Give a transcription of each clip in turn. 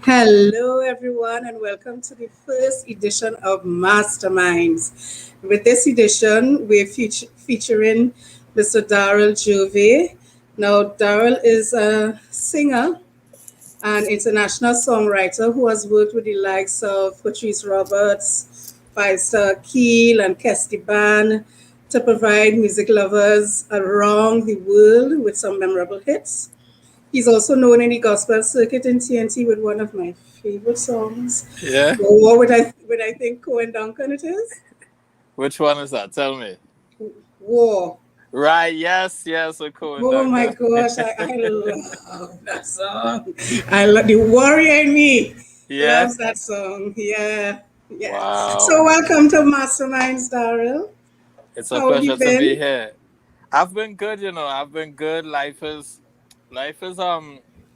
Hello, everyone, and welcome to the first edition of Masterminds. With this edition, we're featuring Mr. Darryl Gervais. Now, Darryl is a singer and international songwriter who has worked with the likes of Patrice Roberts, Five-Star Akil, and Kesty Band to provide music lovers around the world with some memorable hits. He's also known in the gospel circuit in TNT with one of my favorite songs. Yeah. Or would I think Cohen Duncan it is? Which one is that? Tell me. War. Right. Yes. So cool. Oh my gosh, I love that song. I love the warrior in me. Yeah. Loves that song. Yeah. Wow. So welcome to Masterminds, Darryl. It's a How have pleasure you to be been? here. I've been good. I've been good. Life is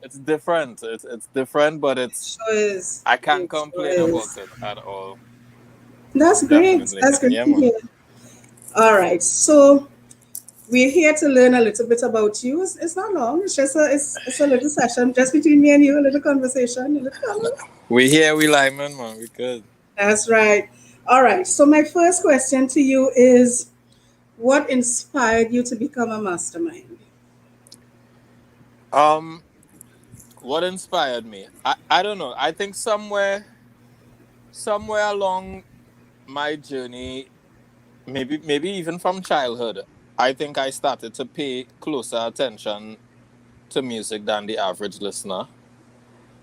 it's different. It's different, but it's Sure is. I can't It sure complain about is. it at all. That's great. Definitely. That's great Yeah, to man. hear. All right. So we're here to learn a little bit about you. It's not long. It's a little session just between me and you, a little conversation, a little color. We here. We Lyman, man. We good. That's right. All right. So my first question to you is, what inspired you to become a mastermind? Um, what inspired me? I don't know. I think somewhere along my journey, maybe even from childhood, I think I started to pay closer attention to music than the average listener.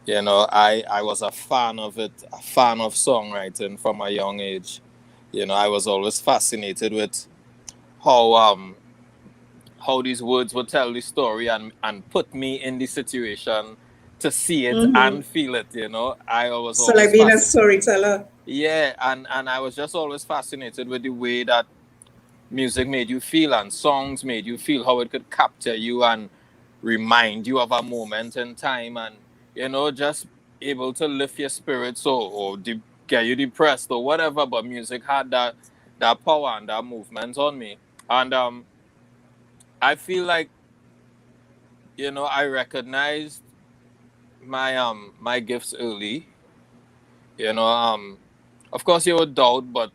I was a fan of it, a fan of songwriting from a young age. I was always fascinated with how how these words would tell the story and put me in the situation to see it Mm-hmm. and feel it. I was So like always being a fascinated. storyteller. Yeah, and I was just always fascinated with the way that music made you feel and songs made you feel, how it could capture you and remind you of a moment in time, and just able to lift your spirits, or get you depressed or whatever. But music had that power and that movement on me. And I feel like I recognized my gifts early. Of course you would doubt, but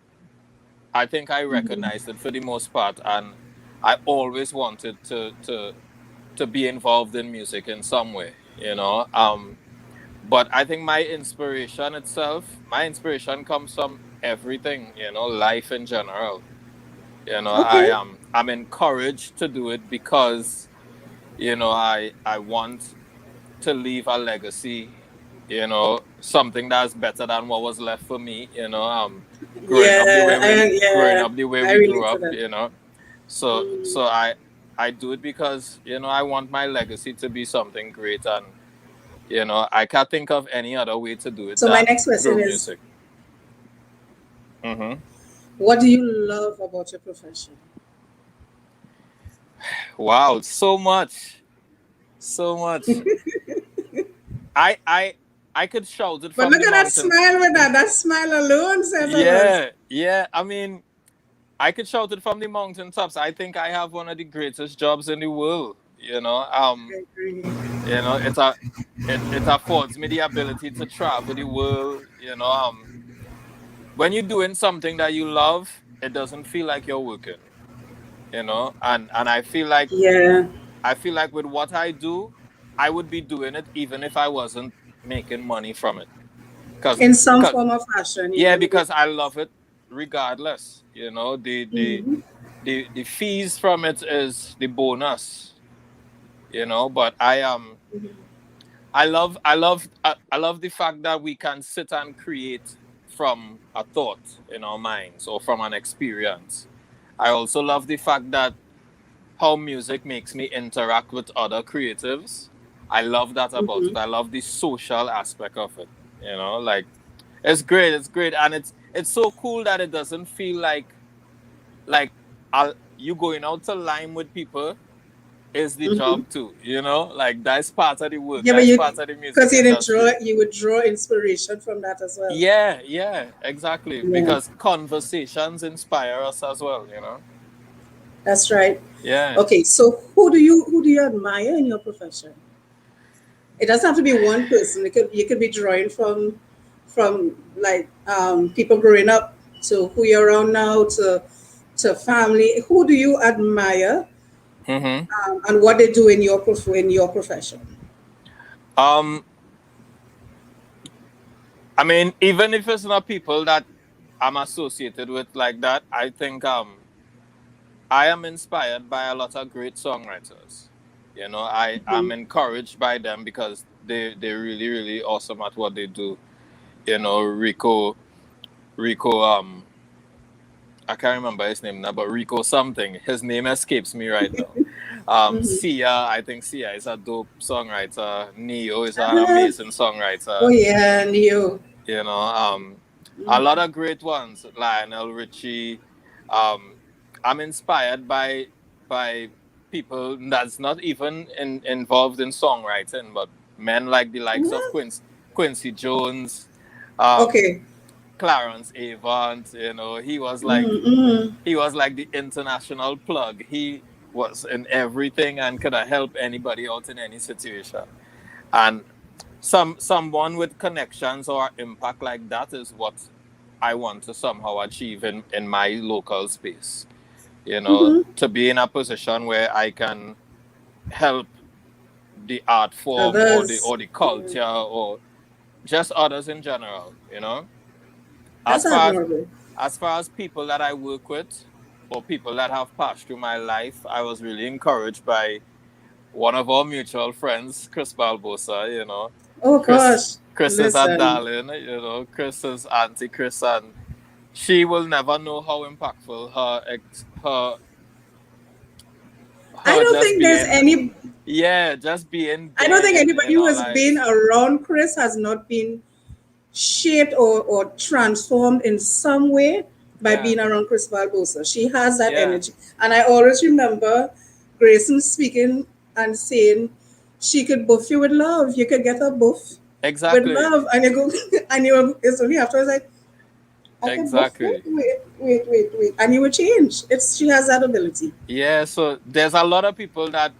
I think I recognized it for the most part, and I always wanted to be involved in music in some way. But I think my inspiration comes from everything. Life in general. Okay. I'm encouraged to do it because I want to leave a legacy. Something that's better than what was left for me. Growing up the way growing Yeah, up the way I we relate grew to up. that. So I do it because I want my legacy to be something great, and I can't think of any other way to do it So my than next question through is, music. Hmm. what do you love about your profession? Wow, so much. I could shout it But from look the at that mountain. smile with that. That smile alone says a lot. Yeah. I mean, I could shout it from the mountaintops. I think I have one of the greatest jobs in the world. I agree. It affords me the ability to travel the world. When you're doing something that you love, it doesn't feel like you're working. And Yeah, I feel like with what I do, I would be doing it even if I wasn't making money from it. Cause, in some 'cause- form of fashion, yeah, yeah. We get. because I love it regardless. Mhm. The fees from it is the bonus. But I love the fact that we can sit and create from a thought in our minds or from an experience. I also love the fact that how music makes me interact with other creatives. I love that about it. I love the social aspect of it. Like it's great, and it's so cool that it doesn't feel like you going out to lime with people is the Mm-hmm. job too, you know? Like that's part of the work, Yeah, but that's you, part of the music because you didn't draw, industry. you would draw inspiration from that as well. Yeah, yeah, exactly. Yeah, Because conversations inspire us as well, you know? that's right. Yeah. Okay, so who do you admire in your profession? It doesn't have to be one person. You could be drawing from like people growing up to who you're around now to family. Who do you admire Mm-hmm. and what they do in your profession? Um, I mean, even if it's not people that I'm associated with like that, I think I am inspired by a lot of great songwriters. You know, I am Mhm. encouraged by them because they're really, really awesome at what they do. You know, Rico, I can't remember his name now, but Rico something. His name escapes me right now. Mhm. Sia, I think Sia is a dope songwriter. Neo is an Uh-huh. amazing Oh songwriter. yeah, and you. You know, a lot Mhm. of great ones. Lionel Richie. Um, I'm inspired by people that's not even involved in songwriting, but men like the likes of Uh-huh. Quincy Jones, um, Okay. Clarence Avant. You know, Mm-hmm. he was like the international plug. He was in everything and could have helped anybody out in any situation. And someone with connections or impact like that is what I want to somehow achieve in my local space. You know, Mm-hmm. to be in a position where I can help the art form Others. or the Yeah. culture or just others in general, you know. That's As far as admirable. people that I work with or people that have passed through my life, I was really encouraged by one of our mutual friends, Chris Balbosa, you know. Oh Chris gosh. Chris is a Listen. darling, you know. Chris is Auntie Chris, and she will never know how impactful I her don't just think there's being, any yeah, just being I don't think there anybody in who our has been lives. around Chris has not been shaped or transformed in some way by Yeah, being around Chris Barbosa. She has that yeah, energy. And I always remember Grayson speaking and saying she could buff you with love. You could get her buff with exactly, love. And you go, and you it's only afterwards like, I could buff you? exactly. Wait. And you will change. She has that ability. Yeah, so there's a lot of people that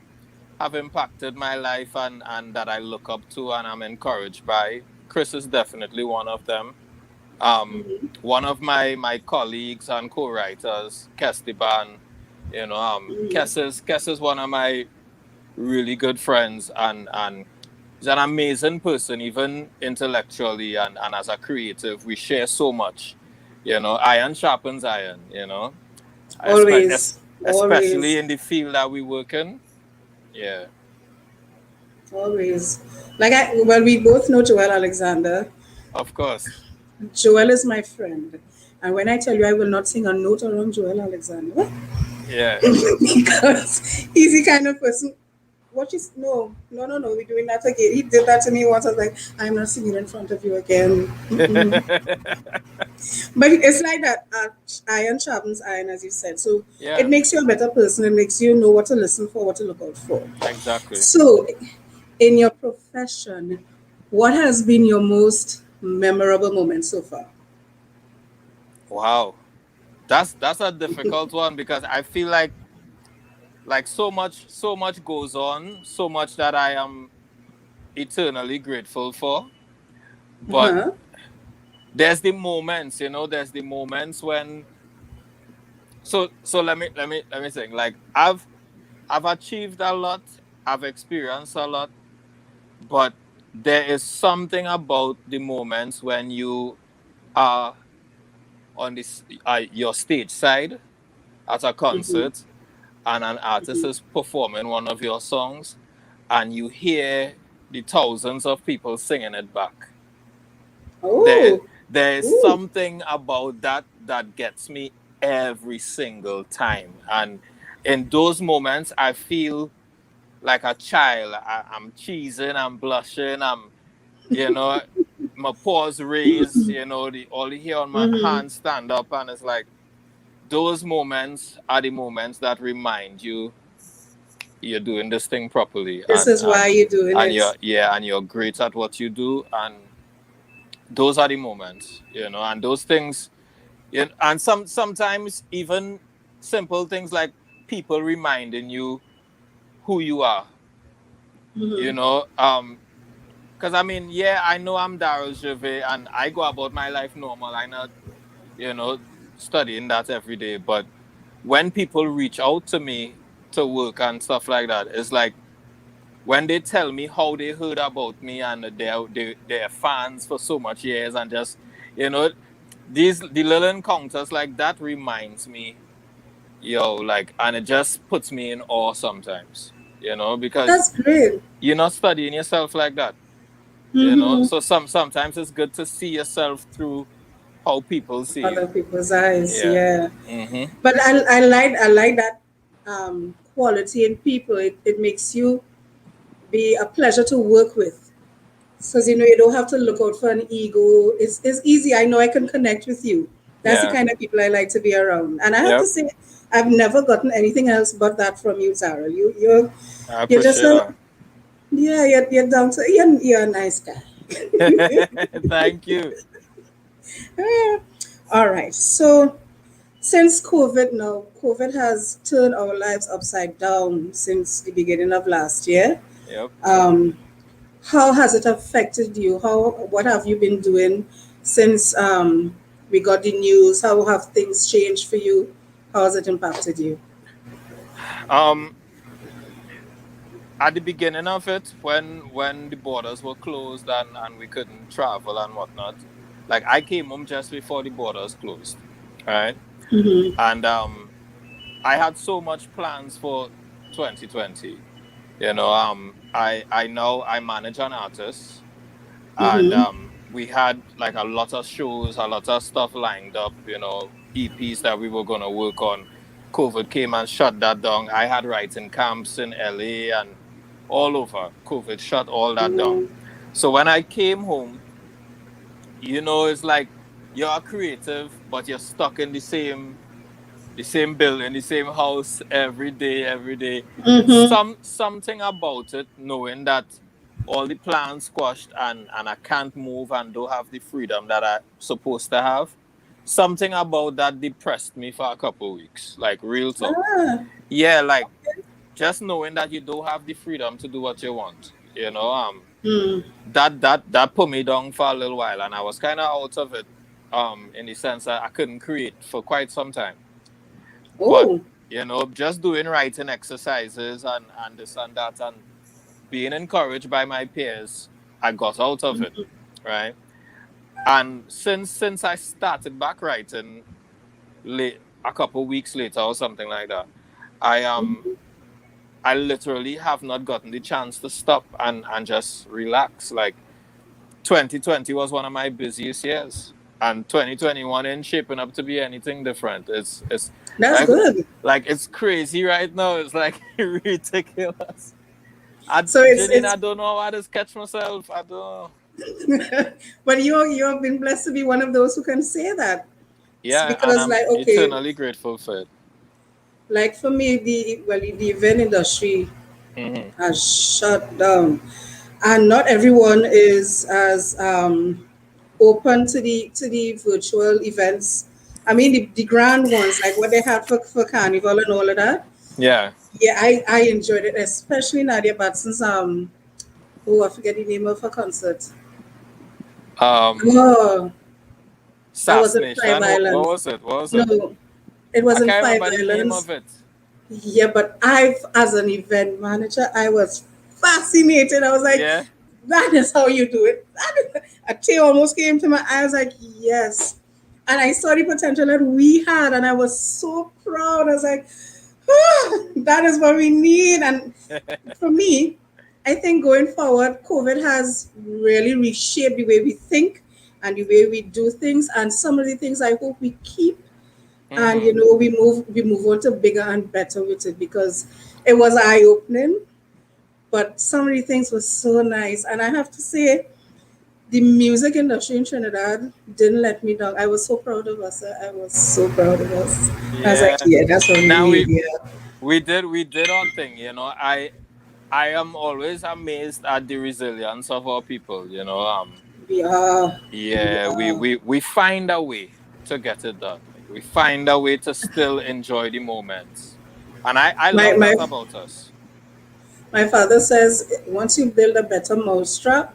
have impacted my life and that I look up to and I'm encouraged by. Chris is definitely one of them. Mm-hmm. One of my colleagues and co-writers, Kestiban, you know, Mm-hmm. Kes is one of my really good friends and he's an amazing person, even intellectually and as a creative. We share so much, you know. Iron sharpens iron, you know. Always. Especially Always. in the field that we work in. Yeah, Always. Well, we both know Joel Alexander. of course. Joel is my friend. And when I tell you I will not sing a note around Joel Alexander, Yeah. because he's the kind of person. What is no, we're doing that again. He did that to me once. I was like, I'm not singing in front of you again. Mm-mm. But it's like that. Iron sharpens iron, as you said. So it Yeah, makes you a better person. It makes you know what to listen for, what to look out for. exactly. So, in your profession, what has been your most memorable moment so far? Wow. That's a difficult one because I feel like so much goes on, so much that I am eternally grateful for. But Uh-huh. there's the moments, you know, there's the moments when so let me think. Like I've achieved a lot, I've experienced a lot, but there is something about the moments when you are on this your stage side at a Mm-hmm. concert and an artist is performing one of your songs and you hear the thousands of people singing it back. there Oh, there is ooh. something about that that gets me every single time, and in those moments I feel like a child. I'm cheesing, I'm blushing, I'm, you know, my paws raised, you know, the all the hair on my Mm-hmm. hands stand up, and it's like those moments are the moments that remind you you're doing this thing properly, This is why you're doing and it. you're great at what you do, and those are the moments, and those things, and sometimes even simple things like people reminding you who you are, you Mm-hmm. know. Because I mean, yeah, I know I'm Darryl Gervais, and I go about my life normal. I not, you know, studying that every day. But when people reach out to me to work and stuff like that, it's like when they tell me how they heard about me and they're fans for so much years, and just, you know, the little encounters like that reminds me, like, and it just puts me in awe sometimes, because That's great. you're not studying yourself like that. Mm-hmm. So sometimes it's good to see yourself through how people see Other you. people's eyes, Yeah. yeah. Mm-hmm. But I like that quality in people. It makes you be a pleasure to work with. Because you don't have to look out for an ego. It's easy. I know I can connect with you. That's the Yeah. kind of people I like to be around. And I have to Yep. say, I've never gotten anything else but that from you, Tara. I You're just appreciate a, that. yeah, you're down to, you're a nice guy. Thank you. Yeah. All right. So since COVID now, COVID has turned our lives upside down since the beginning of last year. Yep. Um, how has it affected you? What have you been doing since we got the news? How have things changed for you? How has it impacted you? Um, at the beginning of it, when the borders were closed and we couldn't travel and whatnot, like I came home just before the borders closed, right? Mm-hmm. And I had so much plans for 2020. I know I manage an artist, and Mm-hmm. we had like a lot of shows, a lot of stuff lined up, EPs that we were gonna work on. COVID came and shut that down. I had writing camps in LA and all over. COVID shut all that down. Mm-hmm. So when I came home, it's like you're creative, but you're stuck in the same building, the same house every day. Mm-hmm. Something about it, knowing that all the plans squashed and I can't move and don't have the freedom that I'm supposed to have. Something about that depressed me for a couple of weeks, like real talk. Ah. Yeah, like just knowing that you don't have the freedom to do what you want. Mm. That put me down for a little while, and I was kind of out of it, in the sense that I couldn't create for quite some time. But Oh. just doing writing exercises and this and that, and being encouraged by my peers, I got out of it, right? And since I started back writing late a couple weeks later or something like that, I I literally have not gotten the chance to stop and just relax. Like 2020 was one of my busiest years, and 2021 ain't shaping up to be anything different. It's That's like good. it's crazy right now. It's like ridiculous. So it's Janine, I it's don't know how to catch myself. I don't. but you have been blessed to be one of those who can say that. It's Yeah, and because I'm like okay, eternally grateful for it. like for me the event industry Hmm. has shut down, and not everyone is as open to the virtual events. I mean the grand ones like what they had for carnival and all of that. Yeah. Yeah, I enjoyed it, especially Nadia Batson's oh, I forget the name of her concert. Um, Oh, that wasn't Five Assassination. What Islands. was it? What was it? No, it I wasn't can't Five remember the name Islands. of it. Yeah, but as an event manager, I was fascinated. I was like, Yeah. that is how you do it. A tear almost came to my eyes, like, yes. And I saw the potential that we had, and I was so proud. I was like, that is what we need. And for me, I think going forward, COVID has really reshaped the way we think and the way we do things. And some of the things I hope we keep, and Hmm. we move on to bigger and better with it, because it was eye opening. But some of the things were so nice, and I have to say, the music industry in Trinidad didn't let me down. I was so proud of us. I was so proud of us. I was like, Yeah. yeah, that's what we Now need. we Yeah. we did our thing, I am always amazed at the resilience of our people, We are. We yeah, we are. we we find a way to get it done. Like, we find a way to still enjoy the moments, and I My love my that about us. my father says once you build a better mousetrap,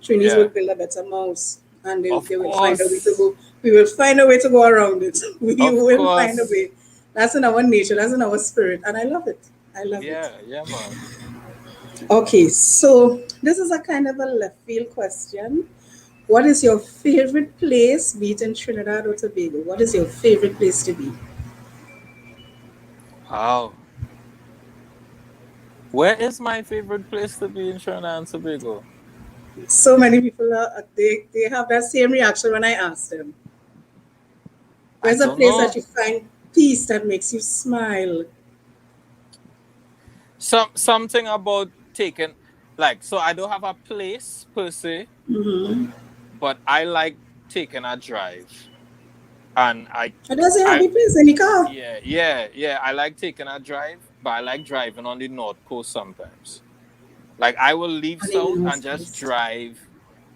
trainees will Yeah, build a better mouse, and they of will find a way to course, go. We will find a way to go around it. We of will find a course. way. That's in our nature. That's in our spirit, and I love it. I love it. Yeah, yeah, man. Okay, so this is a kind of a left field question. What is your favorite place, be it in Trinidad or Tobago? What is your favorite place to be? Wow. Where is my favorite place to be in Trinidad and Tobago? So many people they have that same reaction when I ask them. I Where's a don't place that know. you find peace that makes you smile? Something about taking, like, so I don't have a place per se, Mm-hmm. but I like taking a drive, and It does a I happy place in the car. yeah, I like taking a drive, but I like driving on the north coast sometimes. Like, I will leave I didn't south know and just drive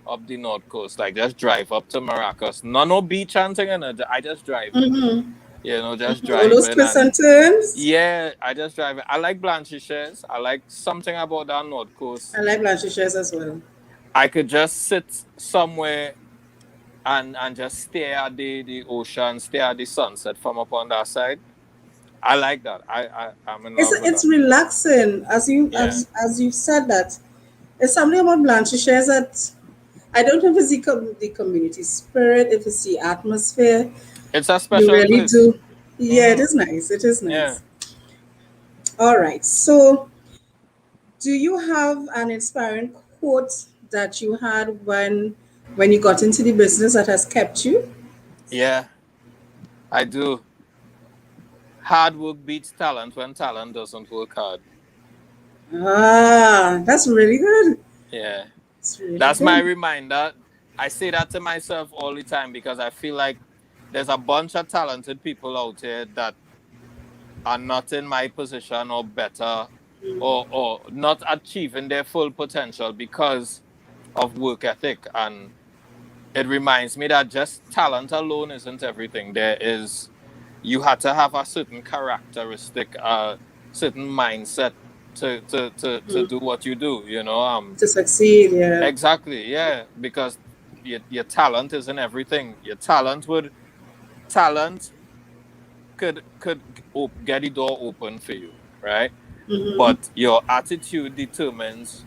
up the north coast, like just drive up to Maracas. No beach and thing, I just driving. Mm-hmm. Just All those driving twists and and turns. yeah, I just drive it. I like Blanchisseuse. I like something about that North Coast. I like Blanchisseuse as well. I could just sit somewhere and just stare at the ocean, stare at the sunset from up on that side. I like that. I'm in love with It's that. relaxing Yeah. as you said that. There's something about Blanchisseuse that I don't know if it's the community spirit, if it's the atmosphere. It's a You special really place. do. Yeah, it Mm-hmm. is nice. It is Yeah. nice. All right. So, do you have an inspiring quote that you had when you got into the business that has kept you? Yeah, I do. Hard work beats talent when talent doesn't work hard. Ah, that's really good. Yeah. It's really That's my good. reminder. I say that to myself all the time because I feel like there's a bunch of talented people out here that are not in my position or better, or not achieving their full potential because of work ethic. And it reminds me that just talent alone isn't everything. You had to have a certain characteristic, a certain mindset to do what you do, To succeed, yeah. Exactly, yeah, because your talent isn't everything. Your talent could get the door open for you, right? Hmm. But your attitude determines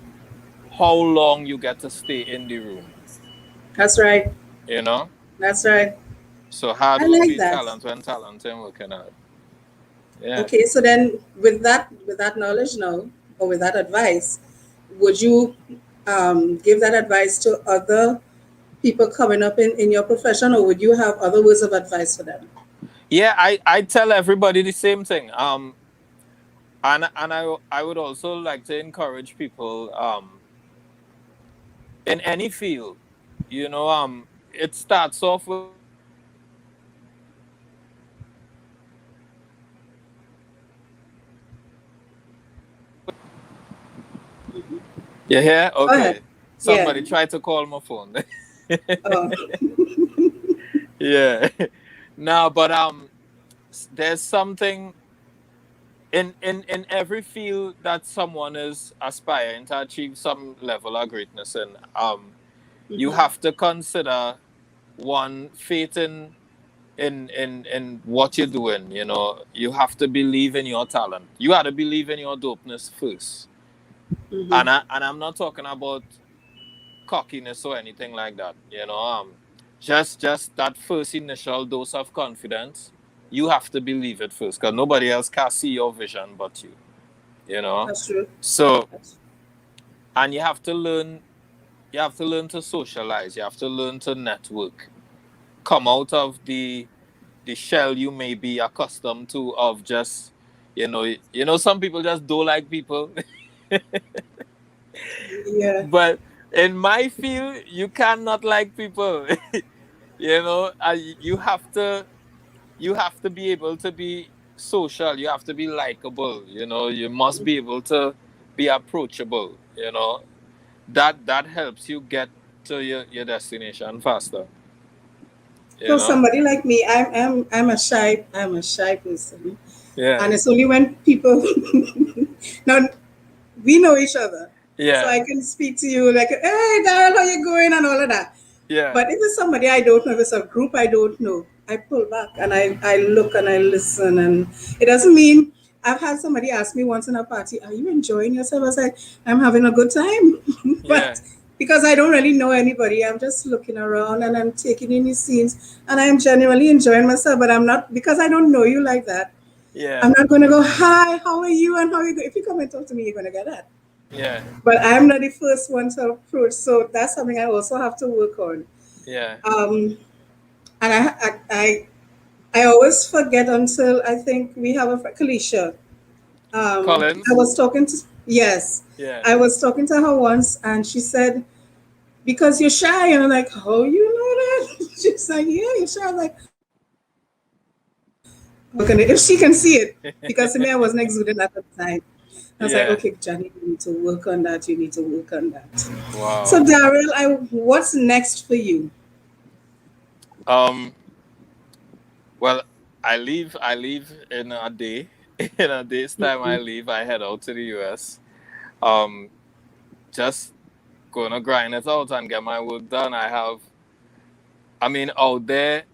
how long you get to stay in the room, That's right. you know? That's right. So hard I work like beats that. talent when talent ain't working hard. Yeah. Okay, so then with that knowledge now, or with that advice, would you give that advice to other people coming up in your profession, or would you have other words of advice for them? Yeah, I tell everybody the same thing. And I would also like to encourage people in any field, it starts off with you here? Go ahead. Okay. Yeah. Somebody tried to call my phone. Oh, Yeah. No, but there's something in every field that someone is aspiring to achieve some level of greatness in. You hmm, have to consider one faith in what you're doing. You have to believe in your talent. You got to believe in your dopeness first. hmm. And I'm not talking about cockiness or anything like that. Just that first initial dose of confidence. You have to believe it first, because nobody else can see your vision but you. You know. That's true. So, That's, and you have to learn. You have to learn to socialize. You have to learn to network. Come out of the shell you may be accustomed to of just some people just don't like people. yeah. But in my field you cannot like people. You have to be able to be social. You have to be likable. You must be able to be approachable. That helps you get to your destination faster. So somebody like me, I'm a shy person, and Yeah. it's only when people now we know each other, so Yeah. I can speak to you like, "Hey, Darryl, how you going?" and all of that. Yeah. But if it's somebody I don't know, if it's a group I don't know, I pull back and I look and I listen. And it doesn't mean I've had somebody ask me once in a party, "Are you enjoying yourself?" I was like, "I'm having a good time." Yeah. But because I don't really know anybody, I'm just looking around and I'm taking in these scenes and I'm genuinely enjoying myself. But I'm not, because I don't know you like that, Yeah. I'm not going to go, "Hi, how are you?" and "How are you go?" If you come and talk to me, you're going to get that. Yeah. But I'm not the first one to approach. So that's something I also have to work on. Yeah. Um, and I always forget until I think we have a Kalisha. I Collins. was talking to, yes, Yeah. I was talking to her once, and she said, "Because you're shy," and I'm like, "How you know that?" She's like, "Yeah, you're shy." I'm like, okay, if she can see it, because to me I wasn't exuding that at the time. I was like, Yeah. "Okay, Johnny, you need to work on that. You need to work on that." So Wow. Darryl, what's next for you? Um. Well, I leave in a day. In a day's time, I leave. I head out to the US. Um. Just gonna grind it out and get my work done. I mean, out there,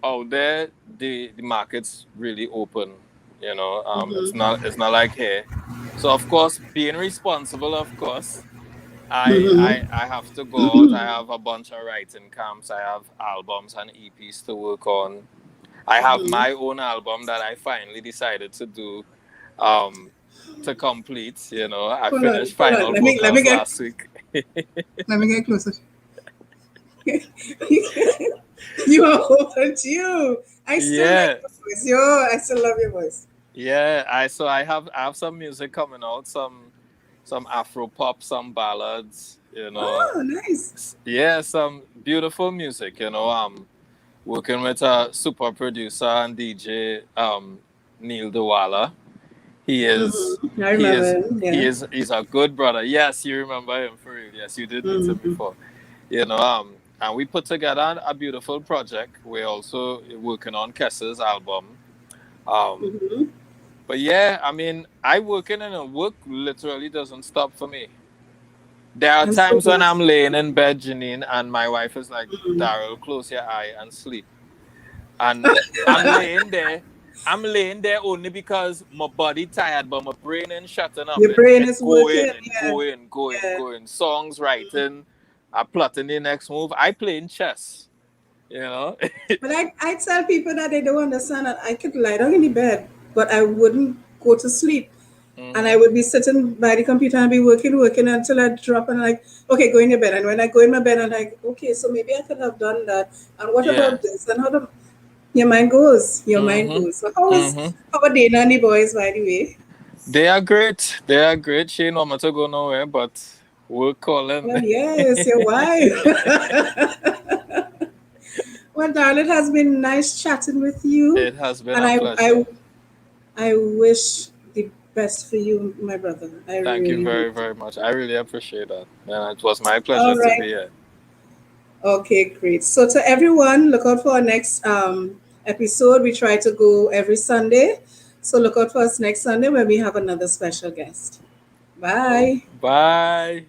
the market's really open. It's not like here. So of course, being responsible, of course, I have to go out. I have a bunch of writing camps. I have albums and EPs to work on. I have my own album that I finally decided to do, um, to complete. I Hold on, finished hold on. final Let me vocals get last week. let me get closer. You are overdue. I still like Yeah, your voice. Yo, I still love your voice. yeah. I have some music coming out, some Afro pop, some ballads. Oh, nice. Yeah, some beautiful music. Working with a super producer and DJ, Neil Dewala. He is I he remember is him. he Yeah. is he's a good brother. Yes, you remember him for real. Yes, you did meet him Mm-hmm. before. And we put together a beautiful project. We're also working on Kessa's album. Um, Mm-hmm. but yeah, I mean, I working and work literally doesn't stop for me. There are I'm so times when glad. I'm laying in bed, Janine, and my wife is like, "Darryl, close your eye and sleep." And I'm laying there. I'm laying there only because my body tired, but my brain ain't shutting up. Your brain is Going working. and Yeah. going, going, Yeah. going. Songs writing, plotting the next move. I playing chess. You know. But I tell people that they don't understand that I could lie down in the bed, but I wouldn't go to sleep. And I Hmm. would be sitting by the computer and be working until I drop and like, okay, go in your bed. And when I go in my bed, I'm like, okay, so maybe I could have done that. And what Yeah. about this? And how the your mind goes. Your mind Hmm. goes. So Hmm. how are Dana and the boys, by the way? They are great. They are great. She ain't want me to go nowhere, but we're calling. Well, yes, your wife. Well, darling, it has been nice chatting with you. It has been And a pleasure. I wish the best for you, my brother. I Thank you really, really very, do. very much. I really appreciate that. And it was my pleasure All to be right. here. Okay, great. So to everyone, look out for our next episode. We try to go every Sunday. So look out for us next Sunday when we have another special guest. Oh, Bye. bye.